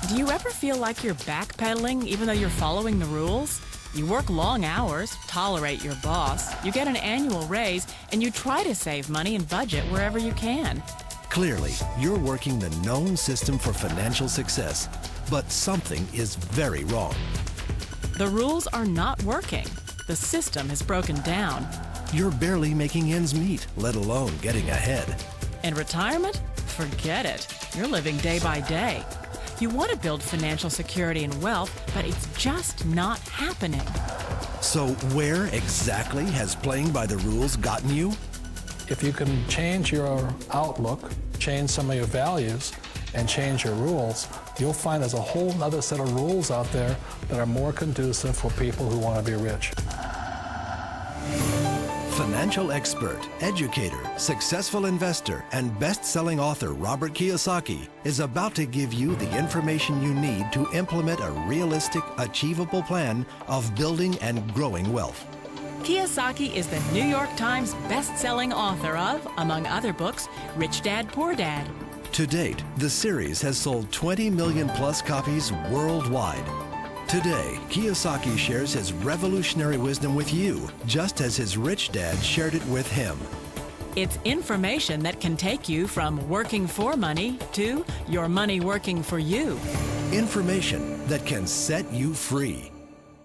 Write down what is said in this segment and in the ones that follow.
Do you ever feel like you're backpedaling even though you're following the rules? You work long hours, tolerate your boss, you get an annual raise, and you try to save money and budget wherever you can. Clearly, you're working the known system for financial success, but something is very wrong. The rules are not working. The system has broken down. You're barely making ends meet, let alone getting ahead. And retirement? Forget it. You're living day by day. You want to build financial security and wealth, but it's just not happening. So where exactly has playing by the rules gotten you? If you can change your outlook, change some of your values, and change your rules, you'll find there's a whole other set of rules out there that are more conducive for people who want to be rich. Financial expert, educator, successful investor, and best-selling author Robert Kiyosaki is about to give you the information you need to implement a realistic, achievable plan of building and growing wealth. Kiyosaki is the New York Times best-selling author of, among other books, Rich Dad, Poor Dad. To date, the series has sold 20 million plus copies worldwide. Today, Kiyosaki shares his revolutionary wisdom with you, just as his rich dad shared it with him. It's information that can take you from working for money to your money working for you. Information that can set you free.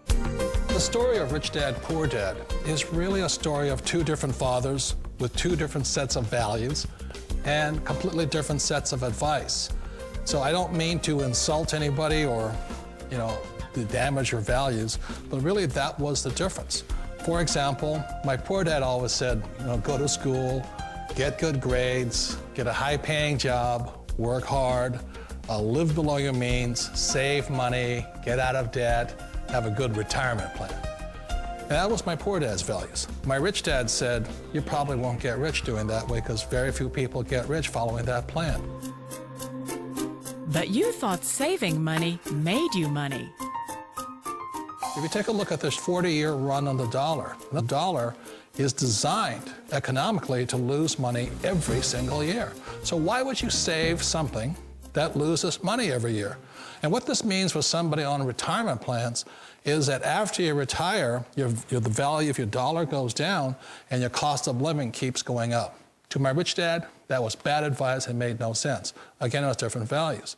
The story of Rich Dad, Poor Dad is really a story of two different fathers with two different sets of values and completely different sets of advice. So I don't mean to insult anybody or, to damage your values, but really that was the difference. For example, my poor dad always said, go to school, get good grades, get a high-paying job, work hard, live below your means, save money, get out of debt, have a good retirement plan. And that was my poor dad's values. My rich dad said, you probably won't get rich doing that way because very few people get rich following that plan. But you thought saving money made you money. If you take a look at this 40-year run on the dollar is designed economically to lose money every single year. So why would you save something that loses money every year? And what this means for somebody on retirement plans is that after you retire, the value of your dollar goes down and your cost of living keeps going up. To my rich dad, that was bad advice and made no sense. Again, it was different values.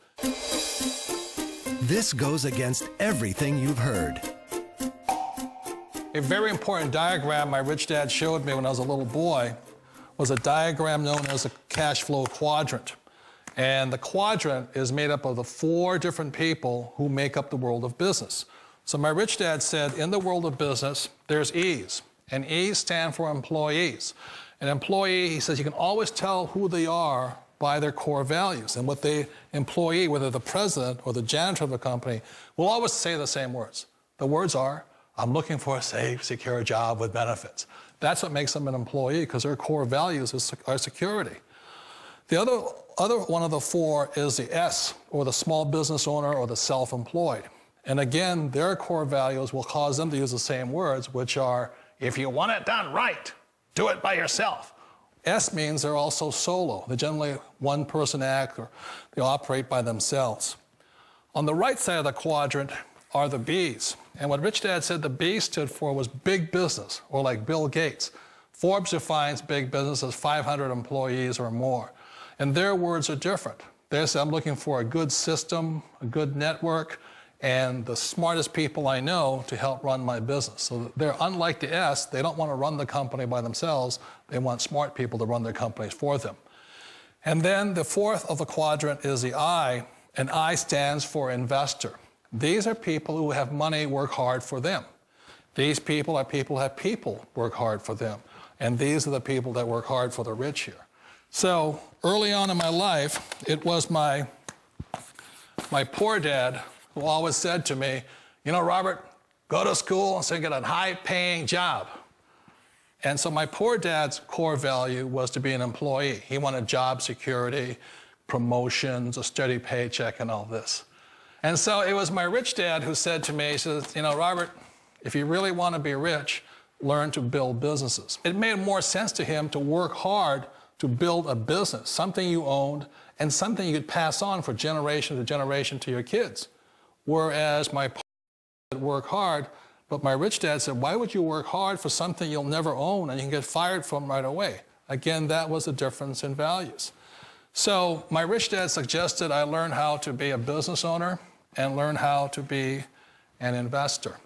This goes against everything you've heard. A very important diagram my rich dad showed me when I was a little boy was a diagram known as a cash flow quadrant. And the quadrant is made up of the 4 different people who make up the world of business. So my rich dad said, in the world of business, there's E's, and E's stand for employees. An employee, he says, you can always tell who they are by their core values. And what the employee, whether the president or the janitor of the company, will always say the same words. The words are, I'm looking for a safe, secure job with benefits. That's what makes them an employee, because their core values are security. The other one of the 4 is the S, or the small business owner or the self-employed. And again, their core values will cause them to use the same words, which are, if you want it done right, do it by yourself. S means they're also solo. They're generally one-person act, or they operate by themselves. On the right side of the quadrant are the B's. And what Rich Dad said the B stood for was big business, or like Bill Gates. Forbes defines big business as 500 employees or more. And their words are different. They say, I'm looking for a good system, a good network, and the smartest people I know to help run my business. So they're unlike the S. They don't want to run the company by themselves. They want smart people to run their companies for them. And then the 4th of the quadrant is the I, and I stands for investor. These are people who have money work hard for them. These people are people who have people work hard for them. And these are the people that work hard for the rich here. So early on in my life, it was my poor dad who always said to me, Robert, go to school and so get a high-paying job. And so my poor dad's core value was to be an employee. He wanted job security, promotions, a steady paycheck, and all this. And so it was my rich dad who said to me, he says, Robert, if you really want to be rich, learn to build businesses. It made more sense to him to work hard to build a business, something you owned and something you could pass on for generation to generation to your kids. Whereas my poor dad worked hard, but my rich dad said, why would you work hard for something you'll never own and you can get fired from right away? Again, that was the difference in values. So my rich dad suggested I learn how to be a business owner and learn how to be an investor.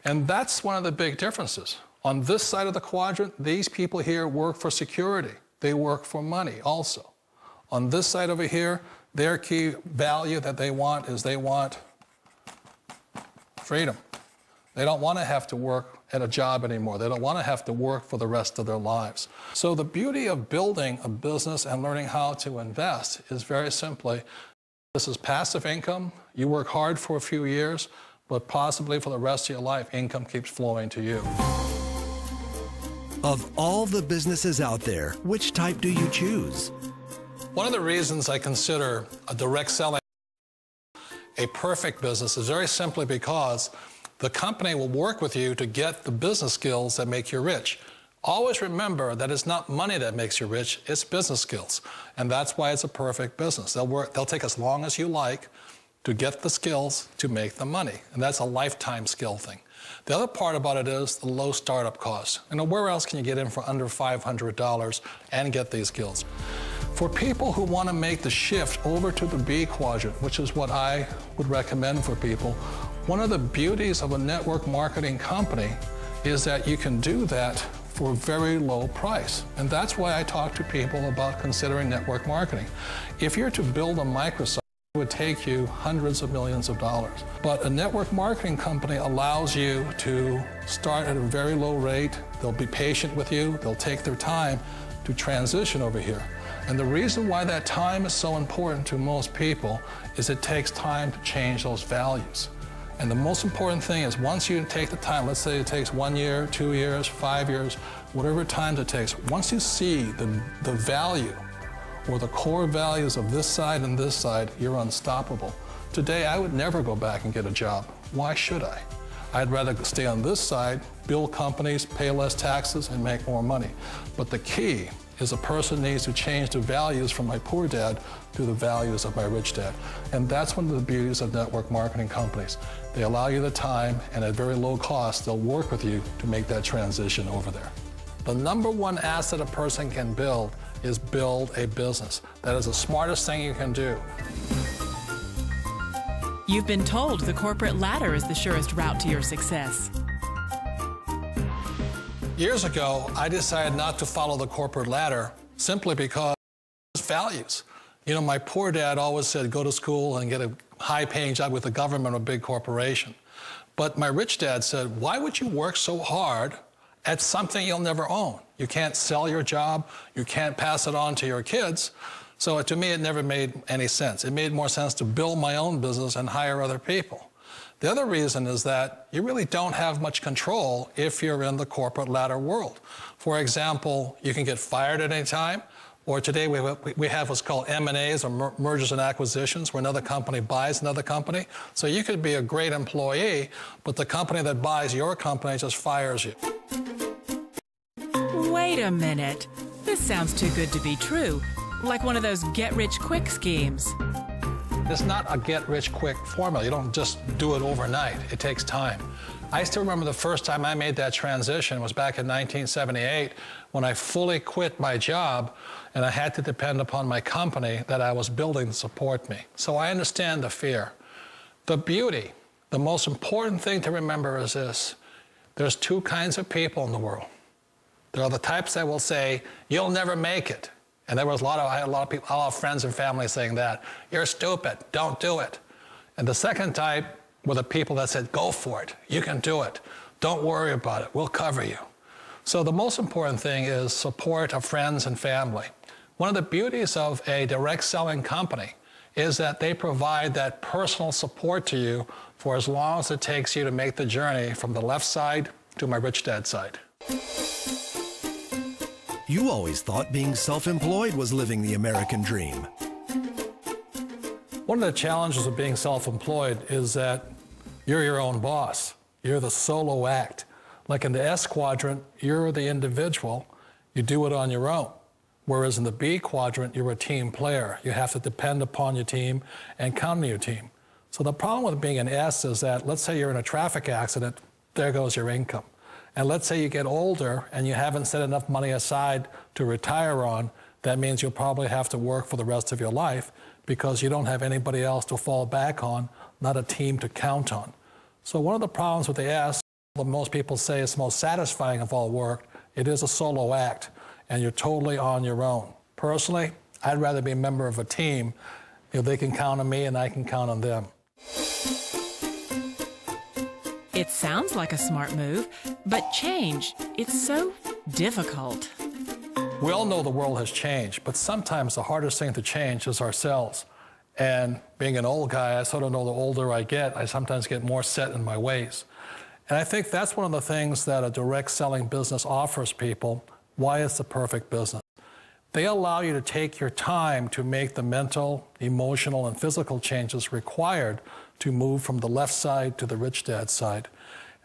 And that's one of the big differences. On this side of the quadrant, these people here work for security. They work for money also. On this side over here, their key value that they want is they want freedom. They don't want to have to work at a job anymore. They don't want to have to work for the rest of their lives. So the beauty of building a business and learning how to invest is very simply, this is passive income. You work hard for a few years, but possibly for the rest of your life, income keeps flowing to you. Of all the businesses out there, which type do you choose? One of the reasons I consider a direct selling a perfect business is very simply because the company will work with you to get the business skills that make you rich. Always remember that it's not money that makes you rich, it's business skills. And that's why it's a perfect business. They'll take as long as you like to get the skills to make the money. And that's a lifetime skill thing. The other part about it is the low startup cost. Where else can you get in for under $500 and get these skills? For people who want to make the shift over to the B quadrant, which is what I would recommend for people, one of the beauties of a network marketing company is that you can do that for a very low price. And that's why I talk to people about considering network marketing. If you're to build a microsite, it would take you hundreds of millions of dollars. But a network marketing company allows you to start at a very low rate. They'll be patient with you. They'll take their time to transition over here. And the reason why that time is so important to most people is it takes time to change those values. And the most important thing is once you take the time, let's say it takes 1 year, 2 years, 5 years, whatever time it takes, once you see the value or the core values of this side and this side, you're unstoppable. Today, I would never go back and get a job. Why should I? I'd rather stay on this side, build companies, pay less taxes, and make more money. But the key is a person needs to change the values from my poor dad to the values of my rich dad. And that's one of the beauties of network marketing companies. They allow you the time, and at very low cost, they'll work with you to make that transition over there. The number one asset a person can build is build a business. That is the smartest thing you can do. You've been told the corporate ladder is the surest route to your success. Years ago, I decided not to follow the corporate ladder simply because of values. You know, my poor dad always said, go to school and get a high-paying job with the government or a big corporation. But my rich dad said, why would you work so hard at something you'll never own? You can't sell your job. You can't pass it on to your kids. So to me, it never made any sense. It made more sense to build my own business and hire other people. The other reason is that you really don't have much control if you're in the corporate ladder world. For example, you can get fired at any time, or today we have what's called M&As, or mergers and acquisitions, where another company buys another company. So you could be a great employee, but the company that buys your company just fires you. Wait a minute. This sounds too good to be true. Like one of those get-rich-quick schemes. It's not a get-rich-quick formula. You don't just do it overnight. It takes time. I still remember the first time I made that transition was back in 1978 when I fully quit my job and I had to depend upon my company that I was building to support me. So I understand the fear. The beauty, the most important thing to remember is this. There's two kinds of people in the world. There are the types that will say, you'll never make it. And I had a lot of people, a lot of friends and family saying that. You're stupid, don't do it. And the second type were the people that said, go for it, you can do it. Don't worry about it, we'll cover you. So the most important thing is support of friends and family. One of the beauties of a direct selling company is that they provide that personal support to you for as long as it takes you to make the journey from the left side to my rich dad side. You always thought being self-employed was living the American dream. One of the challenges of being self-employed is that you're your own boss. You're the solo act. Like in the S quadrant, you're the individual. You do it on your own. Whereas in the B quadrant, you're a team player. You have to depend upon your team and count on your team. So the problem with being an S is that, let's say you're in a traffic accident, there goes your income. And let's say you get older and you haven't set enough money aside to retire on, that means you'll probably have to work for the rest of your life because you don't have anybody else to fall back on, not a team to count on. So one of the problems with the S, what most people say is the most satisfying of all work, it is a solo act, and you're totally on your own. Personally, I'd rather be a member of a team. They can count on me and I can count on them. It sounds like a smart move, but change, it's so difficult. We all know the world has changed, but sometimes the hardest thing to change is ourselves. And being an old guy, I sort of know the older I get, I sometimes get more set in my ways. And I think that's one of the things that a direct selling business offers people, why it's the perfect business. They allow you to take your time to make the mental, emotional, and physical changes required to move from the left side to the rich dad side.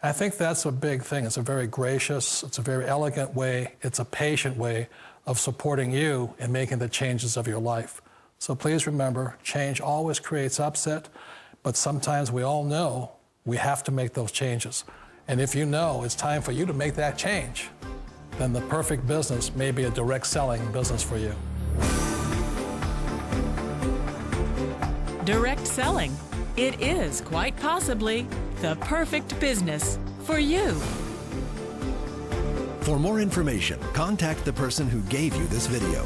I think that's a big thing. It's a very gracious, it's a very elegant way, it's a patient way of supporting you in making the changes of your life. So please remember, change always creates upset, but sometimes we all know we have to make those changes. And if you know it's time for you to make that change, then the perfect business may be a direct selling business for you. Direct selling. It is quite possibly the perfect business for you. For more information, contact the person who gave you this video.